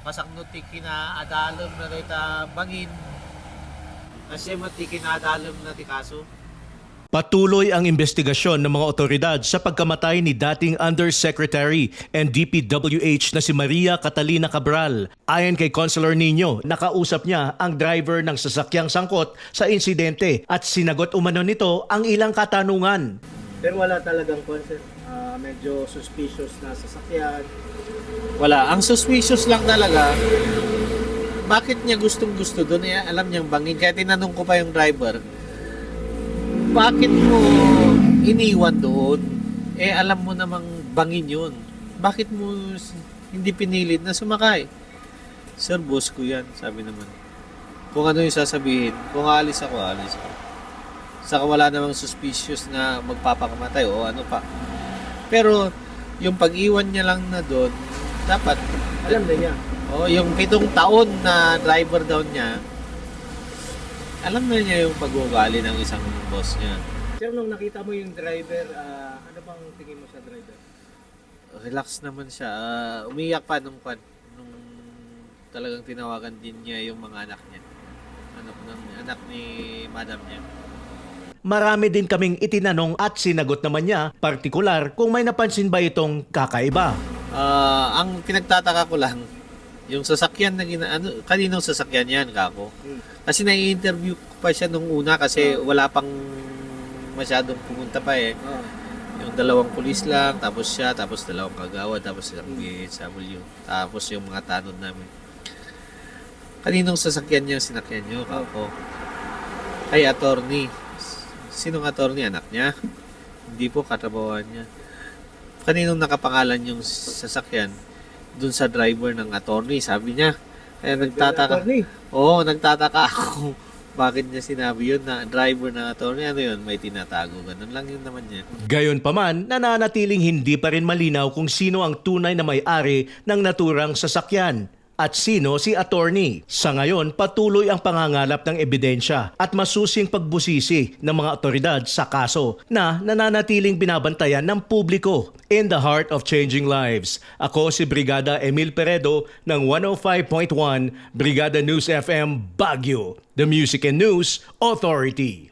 Kasang ti kinaadalom na dita bangin. Kasi mati kinaadalom na ti kaso. Patuloy ang investigasyon ng mga otoridad sa pagkamatay ni dating Undersecretary and DPWH na si Maria Catalina Cabral. Ayon kay Consular Nino, nakausap niya ang driver ng sasakyang sangkot sa insidente at sinagot umano nito ang ilang katanungan. Pero wala talagang concern. Medyo suspicious na sasakyan. Wala. Ang suspicious lang talaga, bakit niya gustong-gusto doon? Alam niyang bangin. Kaya tinanong ko pa yung driver, bakit mo iniwan doon? Alam mo namang bangin yun. Bakit mo hindi pinilit na sumakay? Sir, boss ko yan. Sabi naman. Kung ano yung sasabihin, kung aalis ako, aalis ako. Saka wala namang suspicious na magpapakamatay o ano pa. Pero yung pag-iwan niya lang na doon, dapat Alam na niya. yung 7 taon na driver daw niya, alam na niya yung pag-ugali ng isang boss niya. Sir, nung nakita mo yung driver, ano bang tingin mo sa driver? Relax naman siya. Umiyak pa nung talagang tinawagan din niya yung mga anak niya. Anak ni madam niya. Marami din kaming itinanong at sinagot naman niya, partikular kung may napansin ba itong kakaiba. Ang pinagtataka ko lang, yung sasakyan na kaninong sasakyan yan, kako? Kasi nai-interview ko pa siya nung una kasi wala pang masyadong pumunta pa eh. Yung 2 pulis lang, tapos siya, tapos 2 kagawad, tapos isang BHW, tapos yung mga tanod namin. Kaninong sasakyan niya, sinakyan niyo, kako? Kay attorney. Sinong attorney? Anak niya? Hindi po, katrabawan niya. Kaninong nakapangalan yung sasakyan? Dun sa driver ng attorney, sabi niya. Kaya nagtataka. Oo, nagtataka ako. Bakit niya sinabi yun na driver ng attorney? Ano yun? May tinatago. Ganun lang yun naman niya. Gayunpaman, nananatiling hindi pa rin malinaw kung sino ang tunay na may-ari ng naturang sasakyan at sino si attorney. Sa ngayon, patuloy ang pangangalap ng ebidensya at masusing pagbusisi ng mga otoridad sa kaso na nananatiling binabantayan ng publiko. In the heart of changing lives, ako si Brigada Emil Peredo ng 105.1 Brigada News FM Baguio, the Music and News Authority.